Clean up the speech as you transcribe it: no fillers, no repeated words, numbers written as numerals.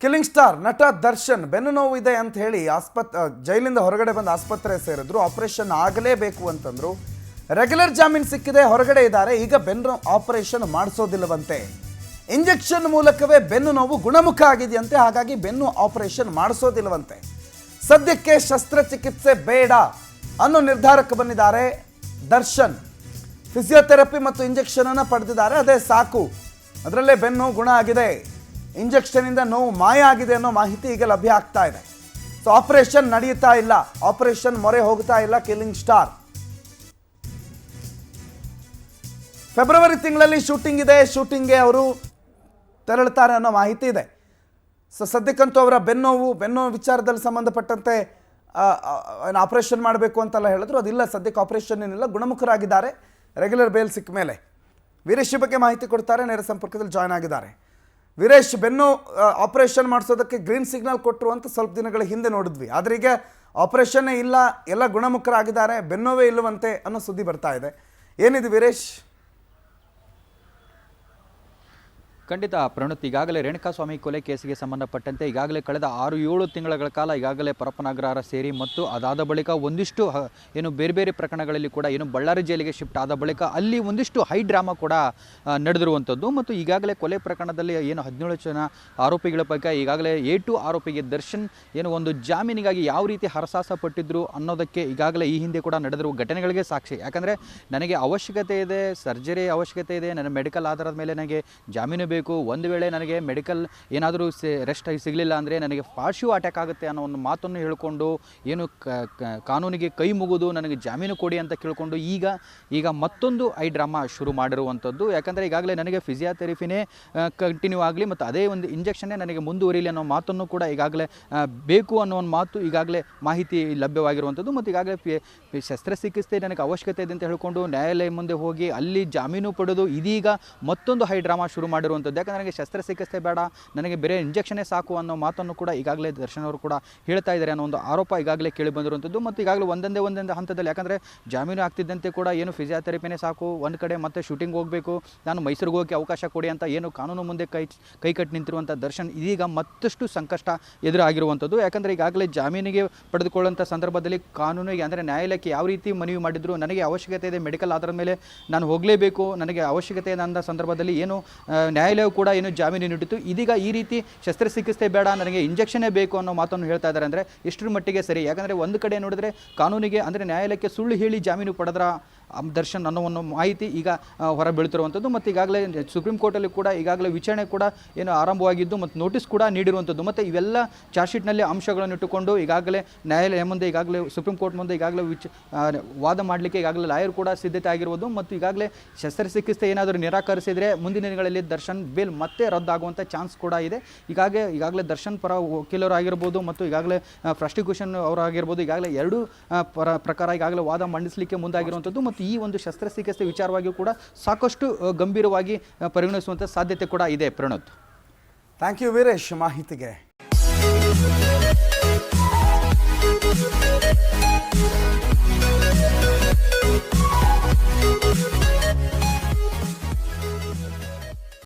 Killing star ನಟ ದರ್ಶನ್ ಬೆನ್ನು ನೋವು ಇದೆ ಅಂತ ಹೇಳಿ ಜೈಲಿಂದ ಹೊರಗಡೆ ಬಂದು ಆಸ್ಪತ್ರೆ ಸೇರಿದ್ರು. ಆಪರೇಷನ್ ಆಗಲೇಬೇಕು ಅಂತಂದ್ರು. ರೆಗ್ಯುಲರ್ ಜಾಮೀನು ಸಿಕ್ಕಿದೆ, ಹೊರಗಡೆ ಇದ್ದಾರೆ. ಈಗ ಬೆನ್ನು ಆಪರೇಷನ್ ಮಾಡಿಸೋದಿಲ್ಲವಂತೆ. ಇಂಜೆಕ್ಷನ್ ಮೂಲಕವೇ ಬೆನ್ನು ನೋವು ಗುಣಮುಖ ಆಗಿದೆಯಂತೆ. ಹಾಗಾಗಿ ಬೆನ್ನು ಆಪರೇಷನ್ ಮಾಡಿಸೋದಿಲ್ಲವಂತೆ. ಸದ್ಯಕ್ಕೆ ಶಸ್ತ್ರಚಿಕಿತ್ಸೆ ಬೇಡ ಅನ್ನೋ ನಿರ್ಧಾರಕ್ಕೆ ಬಂದಿದ್ದಾರೆ ದರ್ಶನ್. ಫಿಸಿಯೋಥೆರಪಿ ಮತ್ತು ಇಂಜೆಕ್ಷನ್ ಅನ್ನು ಪಡೆದಿದ್ದಾರೆ, ಅದೇ ಸಾಕು. ಅದರಲ್ಲೇ ಬೆನ್ನು ಗುಣ ಆಗಿದೆ, ಇಂಜೆಕ್ಷನ್ ಇಂದ ನೋವು ಮಾಯ ಆಗಿದೆ ಅನ್ನೋ ಮಾಹಿತಿ ಈಗ ಲಭ್ಯ ಆಗ್ತಾ ಇದೆ. ಸೊ ಆಪರೇಷನ್ ನಡೆಯುತ್ತಾ ಇಲ್ಲ, ಆಪರೇಷನ್ ಮೊರೆ ಹೋಗ್ತಾ ಇಲ್ಲ ಕಿಲ್ಲಿಂಗ್ ಸ್ಟಾರ್. ಫೆಬ್ರವರಿ ತಿಂಗಳಲ್ಲಿ ಶೂಟಿಂಗ್ ಇದೆ, ಶೂಟಿಂಗ್ಗೆ ಅವರು ತೆರಳುತ್ತಾರೆ ಅನ್ನೋ ಮಾಹಿತಿ ಇದೆ. ಸೊ ಸದ್ಯಕ್ಕಂತೂ ಅವರ ಬೆನ್ನು ವಿಚಾರದಲ್ಲಿ ಸಂಬಂಧಪಟ್ಟಂತೆ ಆಪರೇಷನ್ ಮಾಡಬೇಕು ಅಂತೆಲ್ಲ ಹೇಳಿದ್ರು. ಅದಿಲ್ಲ, ಸದ್ಯಕ್ಕೆ ಆಪರೇಷನ್ ಏನಿಲ್ಲ, ಗುಣಮುಖರಾಗಿದ್ದಾರೆ. ರೆಗ್ಯುಲರ್ ಬೇಲ್ ಸಿಕ್ಕ ಮೇಲೆ ವೀರೇಶ್ ಬಗ್ಗೆ ಮಾಹಿತಿ ಕೊಡ್ತಾರೆ. ನೇರ ಸಂಪರ್ಕದಲ್ಲಿ ಜಾಯ್ನ್ ಆಗಿದ್ದಾರೆ. ವೀರೇಶ್, ಬೆನ್ನು ಆಪರೇಷನ್ ಮಾಡಿಸೋದಕ್ಕೆ ಗ್ರೀನ್ ಸಿಗ್ನಲ್ ಕೊಟ್ಟರು ಅಂತ ಸ್ವಲ್ಪ ದಿನಗಳ ಹಿಂದೆ ನೋಡಿದ್ವಿ. ಆದರೆ ಈಗ ಆಪರೇಷನ್ನೇ ಇಲ್ಲ, ಎಲ್ಲ ಗುಣಮುಖರಾಗಿದ್ದಾರೆ, ಬೆನ್ನೋವೇ ಇಲ್ಲವಂತೆ ಅನ್ನೋ ಸುದ್ದಿ ಬರ್ತಾ ಇದೆ. ಏನಿದೆ ವೀರೇಶ್? ಖಂಡಿತ ಪ್ರಣುತ್, ಈಗಾಗಲೇ ರೇಣುಕಾಸ್ವಾಮಿ ಕೊಲೆ ಕೇಸಿಗೆ ಸಂಬಂಧಪಟ್ಟಂತೆ ಈಗಾಗಲೇ ಕಳೆದ 6-7 ತಿಂಗಳ ಕಾಲ ಈಗಾಗಲೇ ಪರಪ್ಪನಗ್ರಹಾರ ಸೇರಿ ಮತ್ತು ಅದಾದ ಬಳಿಕ ಒಂದಿಷ್ಟು ಏನು ಬೇರೆ ಬೇರೆ ಪ್ರಕರಣಗಳಲ್ಲಿ ಕೂಡ ಏನು ಬಳ್ಳಾರಿ ಜೈಲಿಗೆ ಶಿಫ್ಟ್ ಆದ ಬಳಿಕ ಅಲ್ಲಿ ಒಂದಿಷ್ಟು ಹೈ ಡ್ರಾಮಾ ಕೂಡ ನಡೆದಿರುವಂಥದ್ದು. ಮತ್ತು ಈಗಾಗಲೇ ಕೊಲೆ ಪ್ರಕರಣದಲ್ಲಿ ಏನು 17 ಜನ ಆರೋಪಿಗಳ ಪೈಕಿ ಈಗಾಗಲೇ A2 ಆರೋಪಿಗೆ ದರ್ಶನ್ ಏನು ಒಂದು ಜಾಮೀನಿಗಾಗಿ ಯಾವ ರೀತಿ ಹರಸಾಸ ಪಟ್ಟಿದ್ರು ಅನ್ನೋದಕ್ಕೆ ಈಗಾಗಲೇ ಈ ಹಿಂದೆ ಕೂಡ ನಡೆದಿರುವ ಘಟನೆಗಳಿಗೆ ಸಾಕ್ಷಿ. ಯಾಕಂದರೆ ನನಗೆ ಅವಶ್ಯಕತೆ ಇದೆ, ಸರ್ಜರಿ ಅವಶ್ಯಕತೆ ಇದೆ, ನನ್ನ ಮೆಡಿಕಲ್ ಆಧಾರದ ಮೇಲೆ ನನಗೆ ಜಾಮೀನು ಬೇಕು. ಒಂದು ವೇಳೆ ನನಗೆ ಮೆಡಿಕಲ್ ಏನಾದರೂ ರೆಸ್ಟ್ ಸಿಗಲಿಲ್ಲ ಅಂದರೆ ನನಗೆ ಪಾರ್ಶ್ವ ಅಟ್ಯಾಕ್ ಆಗುತ್ತೆ ಅನ್ನೋ ಒಂದು ಮಾತನ್ನು ಹೇಳಿಕೊಂಡು ಏನು ಕಾನೂನಿಗೆ ಕೈ ಮುಗಿದು ನನಗೆ ಜಾಮೀನು ಕೊಡಿ ಅಂತ ಕೇಳಿಕೊಂಡು ಈಗ ಮತ್ತೊಂದು ಐ ಡ್ರಾಮಾ ಶುರು ಮಾಡಿರುವಂಥದ್ದು. ಯಾಕಂದರೆ ಈಗಾಗಲೇ ನನಗೆ ಫಿಸಿಯೋಥೆರಪಿನೇ ಕಂಟಿನ್ಯೂ ಆಗಲಿ ಮತ್ತು ಅದೇ ಒಂದು ಇಂಜೆಕ್ಷನ್ನೇ ನನಗೆ ಮುಂದುವರಿಯಲಿ ಅನ್ನೋ ಮಾತನ್ನು ಕೂಡ ಈಗಾಗಲೇ ಬೇಕು ಅನ್ನೋ ಒಂದು ಮಾತು ಈಗಾಗಲೇ ಮಾಹಿತಿ ಲಭ್ಯವಾಗಿರುವಂಥದ್ದು. ಮತ್ತು ಈಗಾಗಲೇ ಶಸ್ತ್ರಚಿಕಿತ್ಸೆ ನನಗೆ ಅವಶ್ಯಕತೆ ಇದೆ ಅಂತ ಹೇಳಿಕೊಂಡು ನ್ಯಾಯಾಲಯ ಮುಂದೆ ಹೋಗಿ ಅಲ್ಲಿ ಜಾಮೀನು ಪಡೆದು ಇದೀಗ ಮತ್ತೊಂದು ಹೈ ಡ್ರಾಮಾ ಶುರು ಮಾಡಿರುವಂಥದ್ದು. ಯಾಕಂದರೆ ನನಗೆ ಶಸ್ತ್ರಚಿಕಿತ್ಸೆ ಬೇಡ, ನನಗೆ ಬೇರೆ ಇಂಜೆಕ್ಷನ್ನೇ ಸಾಕು ಅನ್ನೋ ಮಾತನ್ನು ಕೂಡ ಈಗಾಗಲೇ ದರ್ಶನ್ ಅವರು ಕೂಡ ಹೇಳ್ತಾ ಇದ್ದಾರೆ ಅನ್ನೋ ಒಂದು ಆರೋಪ ಈಗಾಗಲೇ ಕೇಳಿ ಬಂದಿರುವಂಥದ್ದು. ಮತ್ತು ಈಗಾಗಲೇ ಒಂದೊಂದೇ ಹಂತದಲ್ಲಿ ಯಾಕಂದರೆ ಜಾಮೀನು ಆಗ್ತಿದ್ದಂತೆ ಕೂಡ ಏನು ಫಿಸಿಯೋಥೆರಪಿನೇ ಸಾಕು, ಒಂದು ಕಡೆ ಮತ್ತೆ ಶೂಟಿಂಗ್ ಹೋಗಬೇಕು, ನಾನು ಮೈಸೂರಿಗೆ ಹೋಗಿ ಅವಕಾಶ ಕೊಡಿ ಅಂತ ಏನು ಕಾನೂನು ಮುಂದೆ ಕೈ ಕಟ್ಟಿ ನಿಂತಿರುವಂಥ ದರ್ಶನ್ ಇದೀಗ ಮತ್ತಷ್ಟು ಸಂಕಷ್ಟ ಎದುರಾಗಿರುವಂಥದ್ದು. ಯಾಕಂದರೆ ಈಗಾಗಲೇ ಜಾಮೀನಿಗೆ ಪಡೆದುಕೊಳ್ಳುವಂಥ ಸಂದರ್ಭದಲ್ಲಿ ಕಾನೂನಿಗೆ ಅಂದರೆ ನ್ಯಾಯಾಲಯಕ್ಕೆ ಯಾವ ರೀತಿ ಮನವಿ ಮಾಡಿದ್ರು, ನನಗೆ ಅವಶ್ಯಕತೆ ಇದೆ, ಮೆಡಿಕಲ್ ಆಧಾರದ ಮೇಲೆ ನಾನು ಹೋಗಲೇಬೇಕು, ನನಗೆ ಅವಶ್ಯಕತೆ ಇದೆ ಅಂದ ಸಂದರ್ಭದಲ್ಲಿ ಏನು ನ್ಯಾಯಾಲಯವು ಕೂಡ ಏನು ಜಾಮೀನು ನೀಡಿತ್ತು. ಇದೀಗ ಈ ರೀತಿ ಶಸ್ತ್ರಚಿಕಿತ್ಸೆ ಬೇಡ, ನನಗೆ ಇಂಜೆಕ್ಷನ್ನೇ ಬೇಕು ಅನ್ನೋ ಮಾತನ್ನು ಹೇಳ್ತಾ ಇದ್ದಾರೆ. ಅಂದರೆ ಎಷ್ಟರ ಮಟ್ಟಿಗೆ ಸರಿ? ಯಾಕಂದರೆ ಒಂದು ಕಡೆ ನೋಡಿದ್ರೆ ಕಾನೂನಿಗೆ ಅಂದರೆ ನ್ಯಾಯಾಲಯಕ್ಕೆ ಸುಳ್ಳು ಹೇಳಿ ಜಾಮೀನು ಪಡೆದ್ರ ದರ್ಶನ್ ಅನ್ನೋ ಒಂದು ಮಾಹಿತಿ ಈಗ ಹೊರ ಬೀಳ್ತಿರುವಂಥದ್ದು. ಮತ್ತು ಈಗಾಗಲೇ ಸುಪ್ರೀಂ ಕೋರ್ಟಲ್ಲಿ ಕೂಡ ಈಗಾಗಲೇ ವಿಚಾರಣೆ ಕೂಡ ಏನು ಆರಂಭವಾಗಿದ್ದು ಮತ್ತು ನೋಟಿಸ್ ಕೂಡ ನೀಡಿರುವಂಥದ್ದು. ಮತ್ತು ಇವೆಲ್ಲ ಚಾರ್ಜ್ ಶೀಟ್ನಲ್ಲಿ ಅಂಶಗಳನ್ನು ಇಟ್ಟುಕೊಂಡು ಈಗಾಗಲೇ ನ್ಯಾಯಾಲಯ ಮುಂದೆ ಈಗಾಗಲೇ ಸುಪ್ರೀಂ ಕೋರ್ಟ್ ಮುಂದೆ ಈಗಾಗಲೇ ವಾದ ಮಾಡಲಿಕ್ಕೆ ಈಗಾಗಲೇ ಲಾಯರ್ ಕೂಡ ಸಿದ್ಧತೆ ಆಗಿರುವುದು. ಮತ್ತು ಈಗಾಗಲೇ ಶಸ್ತ್ರಚಿಕಿತ್ಸೆ ಏನಾದರೂ ನಿರಾಕರಿಸಿದರೆ ಮುಂದಿನ ದಿನಗಳಲ್ಲಿ ದರ್ಶನ್ ಬೇಲ್ ಮತ್ತೆ ರದ್ದಾಗುವಂಥ ಚಾನ್ಸ್ ಕೂಡ ಇದೆ. ಈಗಾಗಲೇ ದರ್ಶನ್ ಪರ ವಕೀಲರು ಆಗಿರ್ಬೋದು ಮತ್ತು ಈಗಾಗಲೇ ಪ್ರಾಸಿಕ್ಯೂಷನ್ ಅವರಾಗಿರ್ಬೋದು ಈಗಾಗಲೇ ಎರಡೂ ಪ್ರಕಾರ ಈಗಾಗಲೇ ವಾದ ಮಂಡಿಸಲಿಕ್ಕೆ ಮುಂದಾಗಿರುವಂಥದ್ದು. ಮತ್ತು ಈ ಒಂದು ಶಸ್ತ್ರಚಿಕಿತ್ಸೆ ವಿಚಾರವಾಗಿಯೂ ಕೂಡ ಸಾಕಷ್ಟು ಗಂಭೀರವಾಗಿ ಪರಿಗಣಿಸುವಂಥ ಸಾಧ್ಯತೆ ಕೂಡ ಇದೆ. ಪ್ರಣೋತ್, ಥ್ಯಾಂಕ್ ಯು ವೀರೇಶ್ ಮಾಹಿತಿಗೆ.